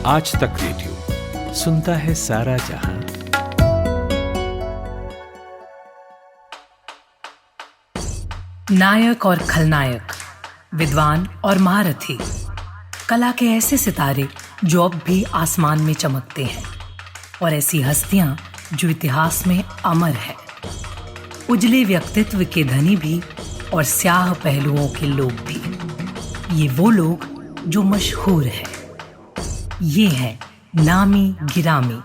आज तक रेडियो सुनता है सारा जहां। नायक और खलनायक, विद्वान और महारथी, कला के ऐसे सितारे जो अब भी आसमान में चमकते हैं, और ऐसी हस्तियां जो इतिहास में अमर है। उजले व्यक्तित्व के धनी भी और स्याह पहलुओं के लोग भी। ये वो लोग जो मशहूर हैं। ये है नामी गिरामी।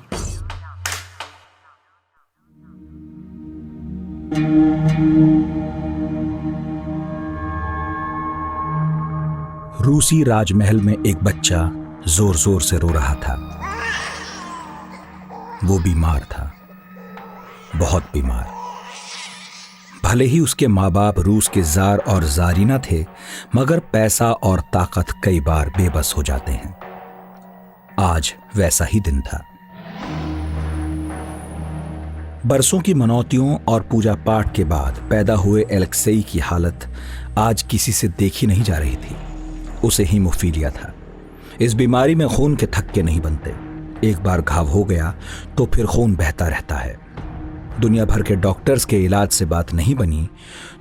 रूसी राजमहल में एक बच्चा जोर जोर से रो रहा था। वो बीमार था, बहुत बीमार। भले ही उसके माँ बाप रूस के जार और जारीना थे, मगर पैसा और ताकत कई बार बेबस हो जाते हैं। आज वैसा ही दिन था। बरसों की मनौतियों और पूजा पाठ के बाद पैदा हुए एलेक्सेई की हालत आज किसी से देखी नहीं जा रही थी। उसे हीमोफीलिया था। इस बीमारी में खून के थक्के नहीं बनते। एक बार घाव हो गया तो फिर खून बहता रहता है। दुनिया भर के डॉक्टर्स के इलाज से बात नहीं बनी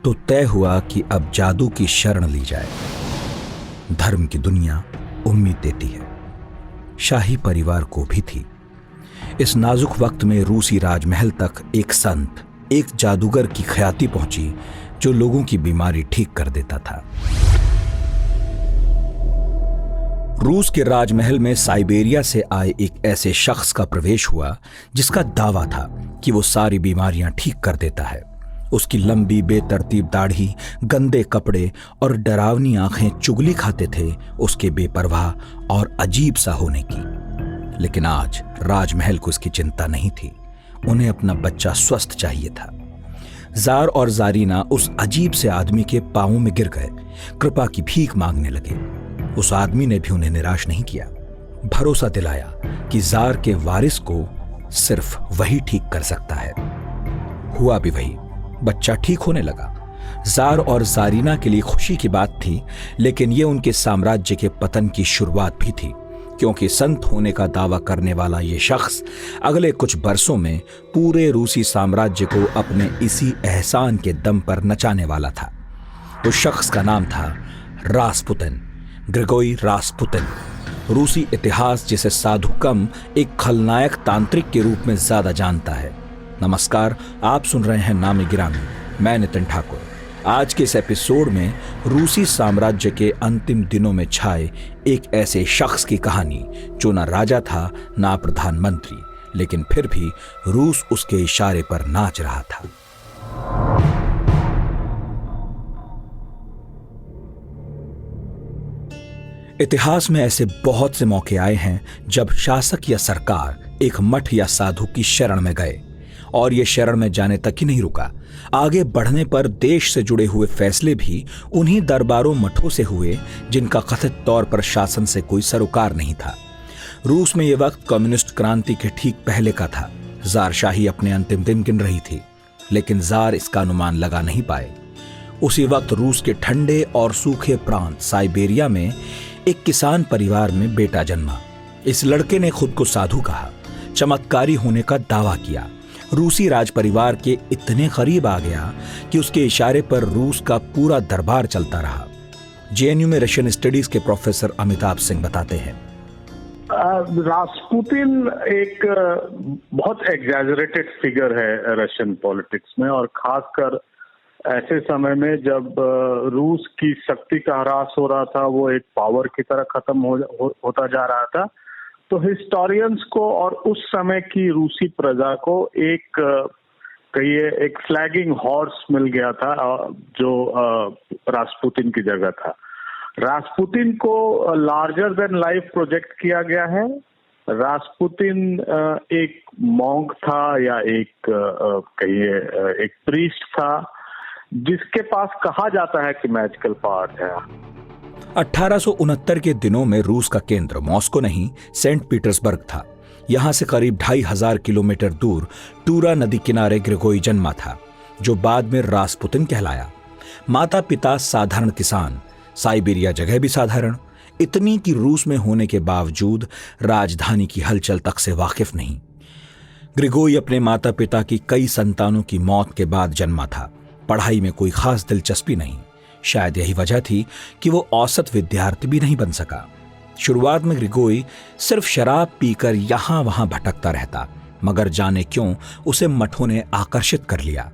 तो तय हुआ कि अब जादू की शरण ली जाए। धर्म की दुनिया उम्मीद देती है, शाही परिवार को भी थी। इस नाजुक वक्त में रूसी राजमहल तक एक संत, एक जादूगर की ख्याति पहुंची जो लोगों की बीमारी ठीक कर देता था। रूस के राजमहल में साइबेरिया से आए एक ऐसे शख्स का प्रवेश हुआ जिसका दावा था कि वो सारी बीमारियां ठीक कर देता है। उसकी लंबी बेतरतीब दाढ़ी, गंदे कपड़े और डरावनी आंखें चुगली खाते थे उसके बेपरवाह और अजीब सा होने की। लेकिन आज राजमहल को इसकी चिंता नहीं थी। उन्हें अपना बच्चा स्वस्थ चाहिए था। जार और जारीना उस अजीब से आदमी के पांवों में गिर गए, कृपा की भीख मांगने लगे। उस आदमी ने भी उन्हें निराश नहीं किया, भरोसा दिलाया कि जार के वारिस को सिर्फ वही ठीक कर सकता है। हुआ भी वही, बच्चा ठीक होने लगा। जार और जारीना के लिए खुशी की बात थी, लेकिन यह उनके साम्राज्य के पतन की शुरुआत भी थी, क्योंकि संत होने का दावा करने वाला यह शख्स अगले कुछ बरसों में पूरे रूसी साम्राज्य को अपने इसी एहसान के दम पर नचाने वाला था। उस शख्स का नाम था रासपुतिन, ग्रिगोरी रासपुतिन। रूसी इतिहास जिसे साधु कम एक खलनायक तांत्रिक के रूप में ज्यादा जानता है। नमस्कार, आप सुन रहे हैं नामी गिरामी। मैं नितिन ठाकुर। आज के इस एपिसोड में रूसी साम्राज्य के अंतिम दिनों में छाए एक ऐसे शख्स की कहानी जो ना राजा था ना प्रधानमंत्री, लेकिन फिर भी रूस उसके इशारे पर नाच रहा था। इतिहास में ऐसे बहुत से मौके आए हैं जब शासक या सरकार एक मठ या साधु की शरण में गए, और ये शरण में जाने तक ही नहीं रुका। आगे बढ़ने पर देश से जुड़े हुए फैसले भी उन्हीं दरबारों मठों से हुए जिनका कथित तौर पर शासन से कोई सरोकार नहीं था। रूस में यह वक्त कम्युनिस्ट क्रांति के ठीक पहले का था। ज़ारशाही अपने अंतिम दिन गिन रही थी, लेकिन ज़ार इसका अनुमान लगा नहीं पाए। उसी वक्त रूस के ठंडे और सूखे प्रांत साइबेरिया में एक किसान परिवार में बेटा जन्मा। इस लड़के ने खुद को साधु कहा, चमत्कारी होने का दावा किया। रूसी राज परिवार के इतने करीब आ गया कि उसके इशारे पर रूस का पूरा दरबार चलता रहा। जेएनयू में रशियन स्टडीज के प्रोफेसर अमिताभ सिंह बताते हैं, रासपुतिन एक बहुत एग्जैजरेटेड फिगर है रशियन पॉलिटिक्स में, और खासकर ऐसे समय में जब रूस की शक्ति का ह्रास हो रहा था, वो एक पावर की तरह खत्म होता जा रहा था। तो हिस्टोरियंस को और उस समय की रूसी प्रजा को एक फ्लैगिंग हॉर्स मिल गया था जो रासपुतिन की जगह था। रासपुतिन को लार्जर देन लाइफ प्रोजेक्ट किया गया है। रासपुतिन एक मॉन्क था या एक प्रीस्ट था जिसके पास कहा जाता है कि मैजिकल पावर है। 1869 के दिनों में रूस का केंद्र मॉस्को नहीं, सेंट पीटर्सबर्ग था। यहां से करीब 2500 किलोमीटर दूर टूरा नदी किनारे ग्रिगोरी जन्मा था, जो बाद में रासपुतिन कहलाया। माता पिता साधारण किसान, साइबेरिया जगह भी साधारण। इतनी कि रूस में होने के बावजूद राजधानी की हलचल तक से वाकिफ नहीं। ग्रिगोरी अपने माता पिता की कई संतानों की मौत के बाद जन्मा था। पढ़ाई में कोई खास दिलचस्पी नहीं। शायद यही वजह थी कि वो औसत विद्यार्थी भी नहीं बन सका। शुरुआत में ग्रिगोरी सिर्फ शराब पीकर यहां वहां भटकता रहता, मगर जाने क्यों उसे मठों ने आकर्षित कर लिया।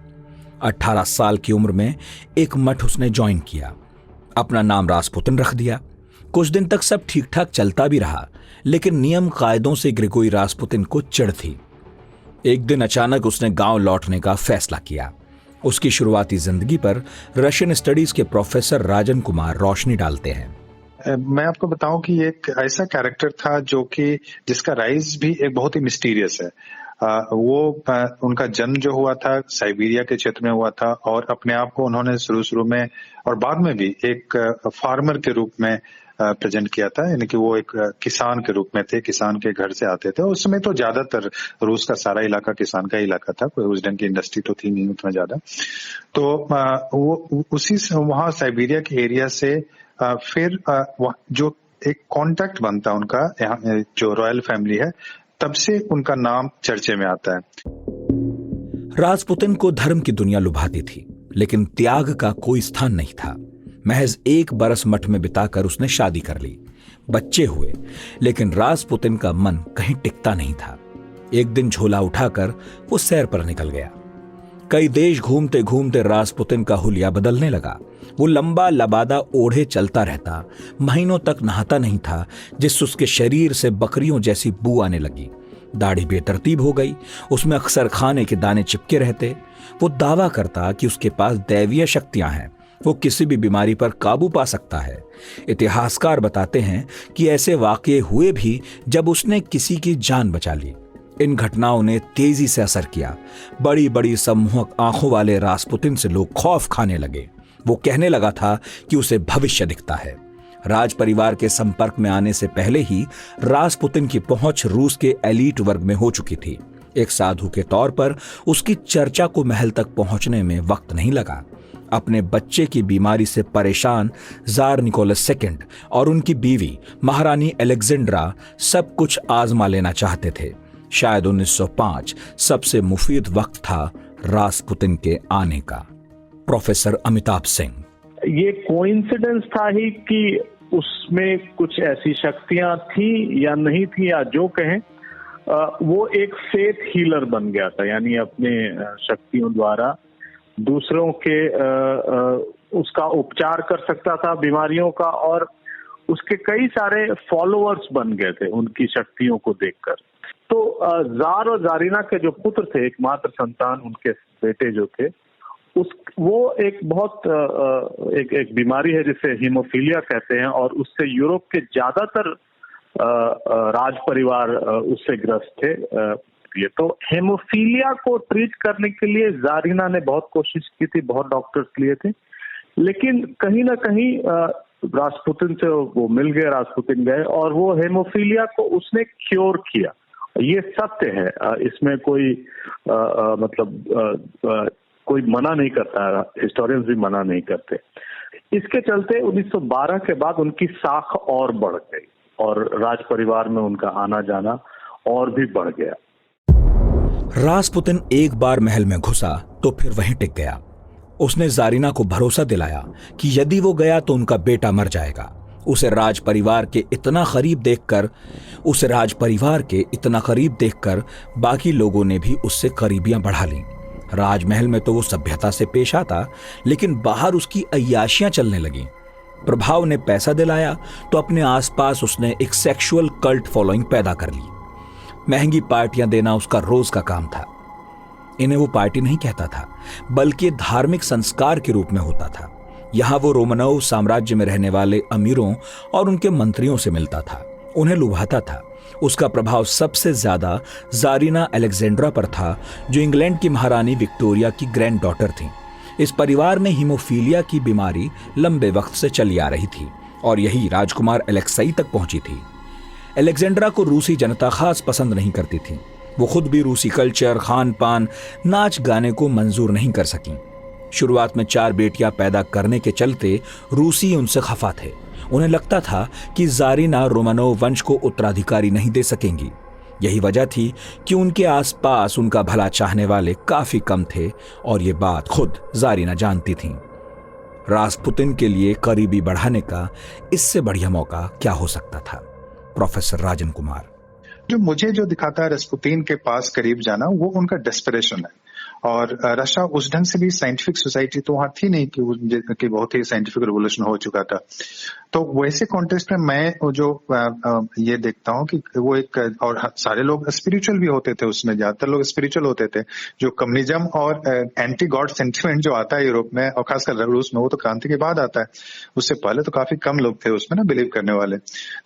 18 साल की उम्र में एक मठ उसने ज्वाइन किया। अपना नाम रासपुतिन रख दिया। कुछ दिन तक सब ठीक ठाक चलता भी रहा, लेकिन नियम कायदों से ग्रिगोरी रासपुतिन को चिढ़ थी। एक दिन अचानक उसने गांव लौटने का फैसला किया। उसकी शुरुआती जिंदगी पर रशियन स्टडीज के प्रोफेसर राजन कुमार रोशनी डालते हैं। मैं आपको बताऊं कि एक ऐसा कैरेक्टर था जो कि जिसका राइज भी एक बहुत ही मिस्टीरियस है। उनका जन्म जो हुआ था साइबेरिया के क्षेत्र में हुआ था, और अपने आप को उन्होंने शुरू में और बाद में भी एक फार्मर के रूप में प्रेजेंट किया था, यानी कि वो एक किसान के रूप में थे, किसान के घर से आते थे। उस समय तो ज्यादातर रूस का सारा इलाका किसान का इलाका था, कोई उस ढंग की इंडस्ट्री तो थी नहीं उतना ज्यादा। तो वो उसी वहां साइबेरिया के एरिया से फिर जो एक कॉन्टैक्ट बनता उनका यहाँ जो रॉयल फैमिली है, तब से उनका नाम चर्चे में आता है। रासपुतिन को धर्म की दुनिया लुभाती थी, लेकिन त्याग का कोई स्थान नहीं था। महज 1 बरस मठ में बिताकर उसने शादी कर ली, बच्चे हुए, लेकिन रासपुतिन का मन कहीं टिकता नहीं था। एक दिन झोला उठाकर वो सैर पर निकल गया। कई देश घूमते घूमते रासपुतिन का हुलिया बदलने लगा। वो लंबा लबादा ओढ़े चलता रहता, महीनों तक नहाता नहीं था, जिससे उसके शरीर से बकरियों जैसी बू आने लगी। दाढ़ी बेतरतीब हो गई, उसमें अक्सर खाने के दाने चिपके रहते। वो दावा करता कि उसके पास दैवीय शक्तियां हैं, वो किसी भी बीमारी पर काबू पा सकता है। इतिहासकार बताते हैं कि ऐसे वाकये हुए भी जब उसने किसी की जान बचा ली। इन घटनाओं ने तेजी से असर किया। बड़ी बड़ी सम्मोहक आंखों वाले रासपुतिन से लोग खौफ खाने लगे। वो कहने लगा था कि उसे भविष्य दिखता है। राज परिवार के संपर्क में आने से पहले ही रासपुतिन की पहुंच रूस के एलीट वर्ग में हो चुकी थी। एक साधु के तौर पर उसकी चर्चा को महल तक पहुंचने में वक्त नहीं लगा। अपने बच्चे की बीमारी से परेशान जार निकोलस II और उनकी बीवी महारानी अलेक्जेंड्रा सब कुछ आजमा लेना चाहते थे। शायद 1905 सबसे मुफीद वक्त था रासपुतिन के आने का। प्रोफेसर अमिताभ सिंह, ये कोइंसिडेंस था ही कि उसमें कुछ ऐसी शक्तियां थी या नहीं थी, या जो कहें वो एक फेथ हीलर बन गया था, यानी अपने शक्तियों द्वारा दूसरों के उसका उपचार कर सकता था बीमारियों का, और उसके कई सारे फॉलोअर्स बन गए थे उनकी शक्तियों को देखकर। तो जार और जारीना के जो पुत्र थे, एकमात्र संतान उनके बेटे जो थे, वो एक बहुत एक बीमारी है जिसे हीमोफीलिया कहते हैं, और उससे यूरोप के ज्यादातर राज परिवार उससे ग्रस्त थे। ये तो हेमोफीलिया को ट्रीट करने के लिए जारीना ने बहुत कोशिश की थी, बहुत डॉक्टर्स लिए थे, लेकिन कहीं ना कहीं रासपुतिन से वो मिल गए, रासपुतिन गए, और वो हेमोफीलिया को उसने क्योर किया। ये सत्य है, इसमें कोई कोई मना नहीं करता, हिस्टोरियंस भी मना नहीं करते। इसके चलते 1912 के बाद उनकी साख और बढ़ गई और राज परिवार में उनका आना जाना और भी बढ़ गया। रासपुतिन एक बार महल में घुसा तो फिर वहीं टिक गया। उसने जारीना को भरोसा दिलाया कि यदि वो गया तो उनका बेटा मर जाएगा। उसे राज परिवार के इतना करीब देखकर बाकी लोगों ने भी उससे करीबियां बढ़ा ली। राजमहल में तो वो सभ्यता से पेश आता, लेकिन बाहर उसकी अय्याशियां चलने लगी। प्रभाव ने पैसा दिलाया तो अपने आसपास उसने एक सेक्सुअल कल्ट फॉलोइंग पैदा कर ली। महंगी पार्टियां देना उसका रोज का काम था। इन्हें वो पार्टी नहीं कहता था, बल्कि धार्मिक संस्कार के रूप में होता था। यहां वो रोमनोव साम्राज्य में रहने वाले अमीरों और उनके मंत्रियों से मिलता था, उन्हें लुभाता था। उसका प्रभाव सबसे ज्यादा जारीना अलेक्जेंड्रा पर था, जो इंग्लैंड की महारानी विक्टोरिया की ग्रैंड डॉटर थी। इस परिवार में हीमोफीलिया की बीमारी लंबे वक्त से चली आ रही थी और यही राजकुमार अलेक्साई तक पहुंची थी। अलेक्जेंड्रा को रूसी जनता खास पसंद नहीं करती थी। वो खुद भी रूसी कल्चर, खान पान, नाच गाने को मंजूर नहीं कर सकी। शुरुआत में 4 बेटियां पैदा करने के चलते रूसी उनसे खफा थे। उन्हें लगता था कि जारीना रोमानोव वंश को उत्तराधिकारी नहीं दे सकेंगी। यही वजह थी कि उनके आसपास उनका भला चाहने वाले काफी कम थे और ये बात खुद जारीना जानती थीं। रासपुतिन के लिए करीबी बढ़ाने का इससे बढ़िया मौका क्या हो सकता था? प्रोफेसर राजन कुमार। जो मुझे जो दिखाता है रासपुतिन के पास करीब जाना, वो उनका डेस्परेशन है। और रशिया उस ढंग से भी साइंटिफिक सोसाइटी तो वहां थी नहीं कि बहुत ही साइंटिफिक रिवोल्यूशन हो चुका था। तो वैसे कॉन्टेक्स्ट में मैं जो ये देखता हूँ कि वो एक, और सारे लोग स्पिरिचुअल भी होते थे उसमें, ज्यादातर लोग स्पिरिचुअल होते थे। जो कम्युनिज्म और एंटी गॉड सेंटिमेंट जो आता है यूरोप में और खासकर रूस में, वो तो क्रांति के बाद आता है। उससे पहले तो काफी कम लोग थे उसमें ना बिलीव करने वाले।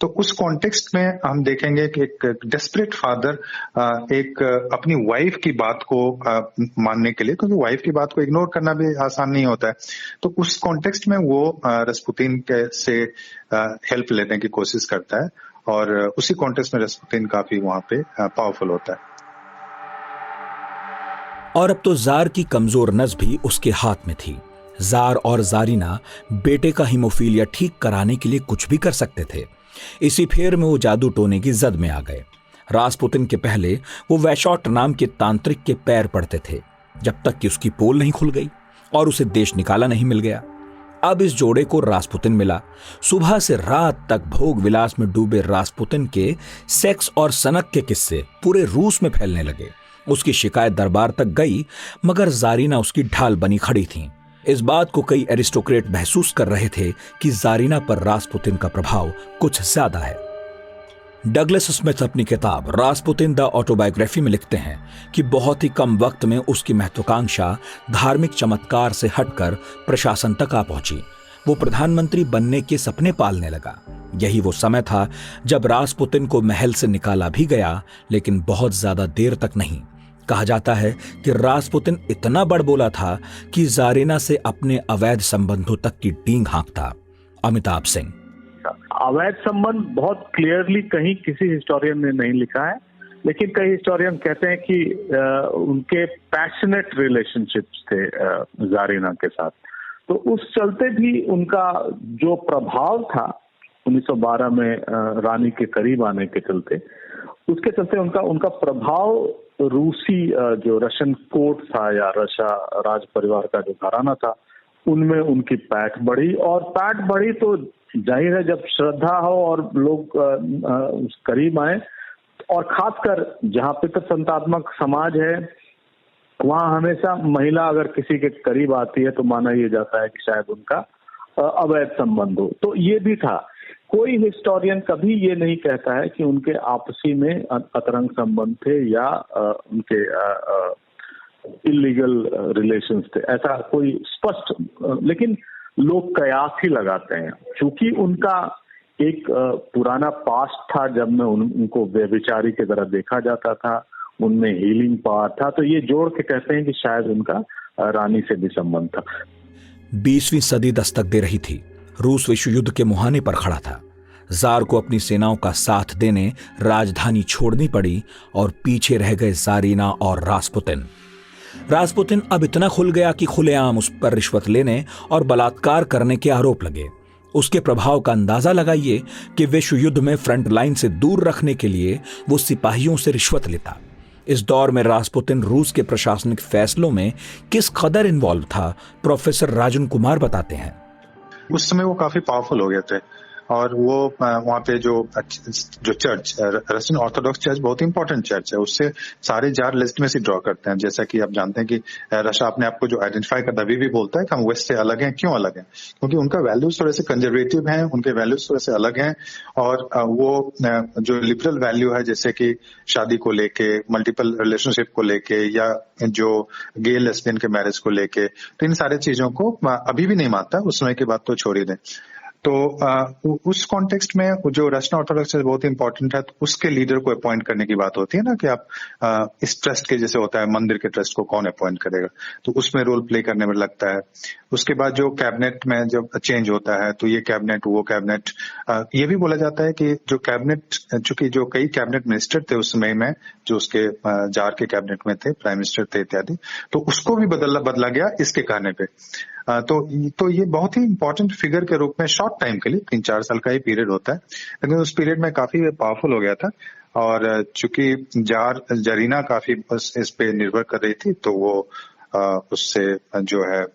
तो उस कॉन्टेक्स्ट में हम देखेंगे कि एक डेस्परेट फादर एक अपनी वाइफ की बात को मानने के लिए, क्योंकि वाइफ की बात को इग्नोर करना भी आसान नहीं होता है, तो उस कॉन्टेक्स्ट में वो रासपुतिन से हेल्प लेने की कोशिश करता है और उसी कॉन्टेक्स्ट में रासपुतिन काफी वहां पे पावरफुल होता है। और अब तो जार की कमजोर नस भी उसके हाथ में थी। जार और जारीना बेटे का हीमोफीलिया ठीक कराने के लिए कुछ भी कर सकते थे। इसी फेर में वो जादू टोने की जद में आ गए। रासपुतिन के पहले वो वैशॉट नाम के तांत्रिक के पैर पड़ते थे, जब तक कि उसकी पोल नहीं खुल गई और उसे देश निकाला नहीं मिल गया। अब इस जोड़े को रासपुतिन मिला। सुबह से रात तक भोग विलास में डूबे रासपुतिन के सेक्स और सनक के किस्से पूरे रूस में फैलने लगे। उसकी शिकायत दरबार तक गई, मगर जारीना उसकी ढाल बनी खड़ी थी। इस बात को कई एरिस्टोक्रेट महसूस कर रहे थे कि जारीना पर रासपुतिन का प्रभाव कुछ ज्यादा है। डगलस स्मिथ अपनी किताब रासपुतिन द ऑटोबायोग्राफी में लिखते हैं कि बहुत ही कम वक्त में उसकी महत्वाकांक्षा धार्मिक चमत्कार से हटकर प्रशासन तक आ पहुंची। वो प्रधानमंत्री बनने के सपने पालने लगा। यही वो समय था जब रासपुतिन को महल से निकाला भी गया, लेकिन बहुत ज्यादा देर तक नहीं। कहा जाता है कि रासपुतिन इतना बड़बोला था कि जारीना से अपने अवैध संबंधों तक की डींग हाँकता। अमिताभ सिंह। अवैध संबंध बहुत क्लियरली कहीं किसी हिस्टोरियन ने नहीं लिखा है, लेकिन कई हिस्टोरियन कहते हैं कि उनके पैशनेट रिलेशनशिप्स थे जारीना के साथ। तो उस चलते भी उनका जो प्रभाव था 1912 में रानी के करीब आने के चलते, उसके चलते उनका प्रभाव रूसी जो रशियन कोर्ट था या रशिया राज परिवार का जो घराना था, उनमें उनकी पैठ बढ़ी। और पैठ बढ़ी तो जाहिर है जब श्रद्धा हो और लोग करीब आए, और खासकर जहाँ पितृसंतात्मक समाज है, वहाँ हमेशा महिला अगर किसी के करीब आती है तो माना यह जाता है कि शायद उनका अवैध संबंध हो। तो ये भी था। कोई हिस्टोरियन कभी ये नहीं कहता है कि उनके आपसी में अतरंग संबंध थे या उनके इलीगल रिलेशंस थे, ऐसा कोई स्पष्ट, लेकिन लोग कयास ही लगाते हैं। चूंकि उनका एक पुराना पास्ट था जब में उनको व्यभिचारी की तरह देखा जाता था, उनमें हीलिंग पावर था, तो ये जोड़ के कहते हैं कि शायद उनका रानी से भी संबंध था। 20वीं सदी दस्तक दे रही थी। रूस विश्व युद्ध के मुहाने पर खड़ा था। जार को अपनी सेनाओं का साथ देने राजधानी छोड़नी पड़ी और पीछे रह गए जारीना और रासपुतिन। रासपुतिन अब इतना खुल गया कि खुलेआम उस पर रिश्वत लेने और बलात्कार करने के आरोप लगे। उसके प्रभाव का अंदाजा लगाइए कि विश्व युद्ध में फ्रंट लाइन से दूर रखने के लिए वो सिपाहियों से रिश्वत लेता। इस दौर में रासपुतिन रूस के प्रशासनिक फैसलों में किस कदर इन्वॉल्व था, प्रोफेसर राजन कुमार बताते हैं। उस समय वो काफी पावरफुल हो गए थे और वो वहाँ पे जो चर्च, रशियन ऑर्थोडॉक्स चर्च बहुत इंपॉर्टेंट चर्च है, उससे सारे जार लेजिटिमेसी ड्रॉ करते हैं। जैसा कि आप जानते हैं कि रशिया अपने आप को जो आइडेंटिफाई करता है, अभी भी बोलता है कि हम वेस्ट से अलग हैं। क्यों अलग हैं? क्योंकि उनका वैल्यूज थोड़े से कंजर्वेटिव हैं, उनके वैल्यूज थोड़े से अलग हैं, और वो जो लिबरल वैल्यू है, जैसे कि शादी को लेके, मल्टीपल रिलेशनशिप को लेके, या जो गे लेस्बियन के मैरिज को लेके, तो इन सारी चीजों को अभी भी नहीं मानता। उस समय की बात तो छोड़ ही दें। तो उस कॉन्टेक्स्ट में जो रशियन ऑर्थोडॉक्स बहुत ही इंपॉर्टेंट है, तो उसके लीडर को अपॉइंट करने की बात होती है ना, कि आप इस ट्रस्ट के जैसे होता है मंदिर के ट्रस्ट को कौन अपॉइंट करेगा, तो उसमें रोल प्ले करने में लगता है। उसके बाद जो कैबिनेट में जब चेंज होता है तो ये कैबिनेट वो कैबिनेट, ये भी बोला जाता है कि जो कैबिनेट, चूंकि जो कई कैबिनेट मिनिस्टर थे उस समय में जो उसके जार के कैबिनेट में थे, प्राइम मिनिस्टर थे इत्यादि, तो उसको भी बदला गया इसके कहने पे। तो ये बहुत ही इंपॉर्टेंट फिगर के रूप में शॉर्ट टाइम के लिए 3-4 साल का ही पीरियड होता है, लेकिन उस पीरियड में काफी पावरफुल हो गया था। और चूंकि जरीना काफी इस पे निर्भर कर रही थी, तो वो उससे जो है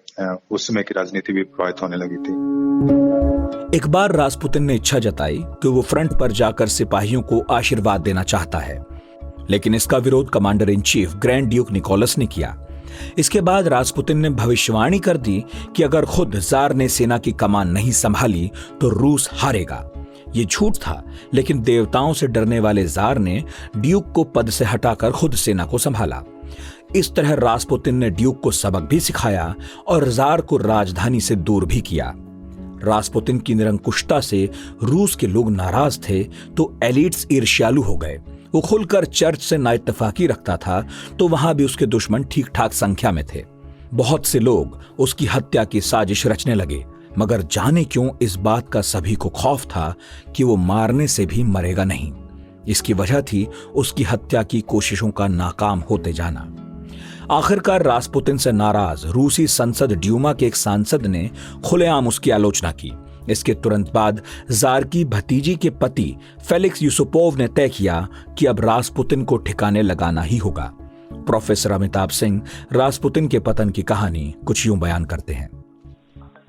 उस समय की राजनीति भी प्रभावित होने लगी थी। एक बार रासपुतिन ने इच्छा जताई कि वो फ्रंट पर जाकर सिपाहियों को आशीर्वाद देना चाहता है, लेकिन इसका विरोध commander in chief grand duke Nicholas ने किया। इसके बाद रासपुतिन ने भविष्यवाणी कर दी कि अगर खुद जार ने सेना की कमान नहीं संभाली तो रूस हारेगा। ये झूठ था, लेकिन देवताओं से डरने वाले जार ने ड्यूक को पद से हटाकर खुद सेना को संभाला। इस तरह रासपुतिन ने ड्यूक को सबक भी सिखाया और जार को राजधानी से दूर भी किया। रासपुतिन की निरंकुशता से रूस के लोग नाराज थे, तो एलिट्स ईर्ष्यालु हो गए। वो खुलकर चर्च से नाइत्तफाकी रखता था, तो वहां भी उसके दुश्मन ठीक ठाक संख्या में थे। बहुत से लोग उसकी हत्या की साजिश रचने लगे, मगर जाने क्यों इस बात का सभी को खौफ था कि वो मारने से भी मरेगा नहीं। इसकी वजह थी उसकी हत्या की कोशिशों का नाकाम होते जाना। आखिरकार रासपुतिन से नाराज रूसी संसद ड्यूमा के एक सांसद ने खुलेआम उसकी आलोचना की। इसके तुरंत बाद जार की भतीजी के पति फेलिक्स यूसुपोव ने तय किया कि अब रासपुतिन को ठिकाने लगाना ही होगा। प्रोफेसर अमिताभ सिंह रासपुतिन के पतन की कहानी कुछ यूं बयान करते हैं।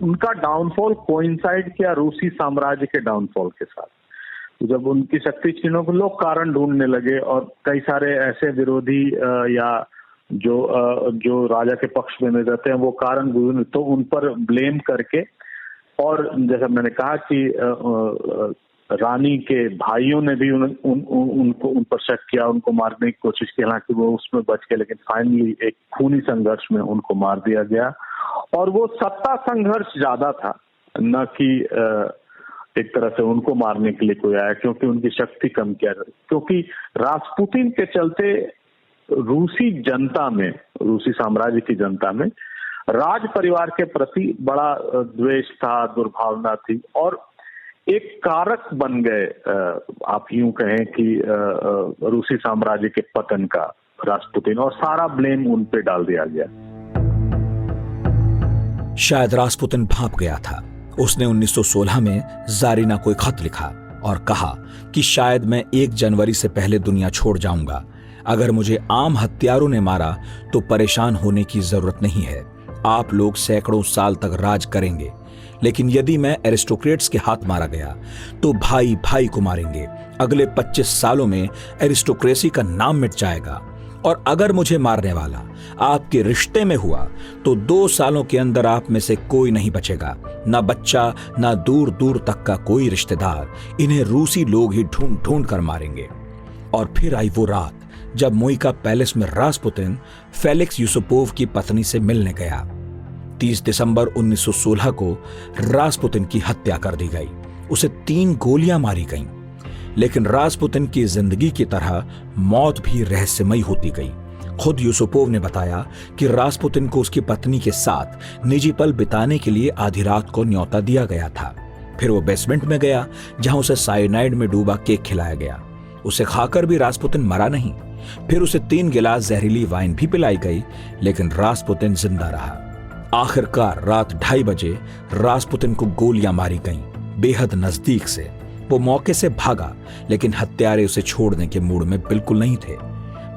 उनका डाउनफॉल कोइंसाइड किया रूसी साम्राज्य के डाउनफॉल के साथ। जब उनकी शक्ति छीनों को लोग कारण ढूंढने लगे और कई सारे ऐसे विरोधी या जो राजा के पक्ष में रहते हैं वो कारण ढूंढ, तो उन पर ब्लेम करके, और जैसा मैंने कहा कि रानी के भाइयों ने भी उन पर शक किया, उनको मारने की कोशिश की, हालांकि वो उसमें बच गए, लेकिन फाइनली एक खूनी संघर्ष में उनको मार दिया गया। और वो सत्ता संघर्ष ज्यादा था, न कि एक तरह से उनको मारने के लिए कोई आया, क्योंकि उनकी शक्ति कम किया। क्योंकि रासपुतिन के चलते रूसी जनता में, रूसी साम्राज्य की जनता में राज परिवार के प्रति बड़ा द्वेष था, दुर्भावना थी, और एक कारक बन गए, आप यूं कहें कि रूसी साम्राज्य के पतन का रासपुतिन, और सारा ब्लेम उन पे डाल दिया गया। शायद रासपुतिन भांप गया था। उसने 1916 में जारीना को एक खत लिखा और कहा कि शायद मैं 1 जनवरी से पहले दुनिया छोड़ जाऊंगा। अगर मुझे आम हत्यारों ने मारा तो परेशान होने की जरूरत नहीं है। आप लोग सैकड़ों साल तक राज करेंगे, लेकिन यदि मैं एरिस्टोक्रेट्स के हाथ मारा गया तो भाई भाई को मारेंगे। अगले 25 सालों में एरिस्टोक्रेसी का नाम मिट जाएगा, और अगर मुझे मारने वाला आपके रिश्ते में हुआ तो 2 सालों के अंदर आप में से कोई नहीं बचेगा, ना बच्चा, ना दूर दूर तक का कोई रिश्तेदार। इन्हें रूसी लोग ही ढूंढ ढूंढ कर मारेंगे। और फिर आई वो रात जब मोइका पैलेस में रासपुतिन फेलिक्स यूसुपोव की पत्नी से मिलने गया। 30 दिसंबर 1916 को रासपुतिन की हत्या कर दी गई। उसे 3 गोलियां मारी गईं, लेकिन रासपुतिन की जिंदगी की तरह मौत भी रहस्यमयी होती गई। खुद यूसुपोव ने बताया कि रासपुतिन को उसकी पत्नी के साथ निजी पल बिताने के लिए आधी रात को न्योता दिया गया था। फिर वो बेसमेंट में गया, जहां उसे साइनाइड में डूबा केक खिलाया गया। उसे खाकर भी रासपुतिन मरा नहीं। फिर उसे 3 गिलास जहरीली वाइन भी पिलाई गई, लेकिन रासपुतिन जिंदा रहा। आखिरकार रात 2:30 बजे रासपुतिन को गोलियां मारी गईं, बेहद नजदीक से। वो मौके से भागा, लेकिन हत्यारे उसे छोड़ने के मूड में बिल्कुल नहीं थे।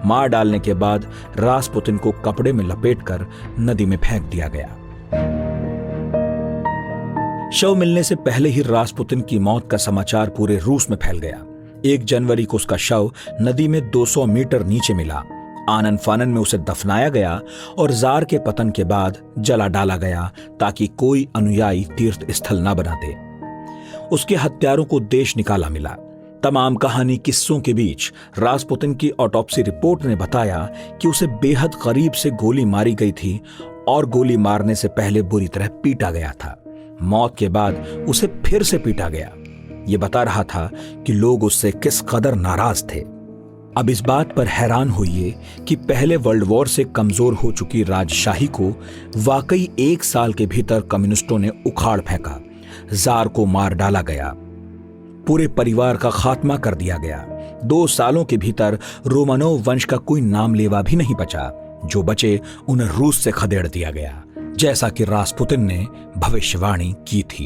मार डालने के बाद रासपुतिन को कपड़े में लपेटकर नदी में फेंक दिया गया। शव मिलने से पहले ही रासपुतिन की मौत का समाचार पूरे रूस में फैल गया। 1 जनवरी को उसका शव नदी में 200 मीटर नीचे मिला। आनन फानन में उसे दफनाया गया और जार के पतन के बाद जला डाला गया, ताकि कोई अनुयायी तीर्थ स्थल न बना दे। उसके हत्यारों को देश निकाला मिला। तमाम कहानी किस्सों के बीच रासपुतिन की ऑटोप्सी रिपोर्ट ने बताया कि उसे बेहद करीब से गोली मारी गई थी और गोली मारने से पहले बुरी तरह पीटा गया था। मौत के बाद उसे फिर से पीटा गया। ये बता रहा था कि लोग उससे किस कदर नाराज थे। अब इस बात पर हैरान होइए कि पहले वर्ल्ड वॉर से कमजोर हो चुकी राजशाही को वाकई 1 साल के भीतर कम्युनिस्टों ने उखाड़ फेंका। जार को मार डाला गया, पूरे परिवार का खात्मा कर दिया गया। 2 सालों के भीतर रोमानोव वंश का कोई नाम लेवा भी नहीं बचा। जो बचे उन्हें रूस से खदेड़ दिया गया, जैसा कि रासपुतिन ने भविष्यवाणी की थी।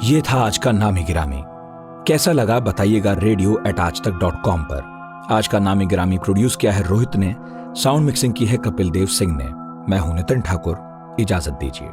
ये था आज का नामी गिरामी। कैसा लगा बताइएगा radio@aajtak.com पर। आज का नामी गिरामी प्रोड्यूस किया है रोहित ने, साउंड मिक्सिंग की है कपिल देव सिंह ने। मैं हूं नितिन ठाकुर, इजाजत दीजिए।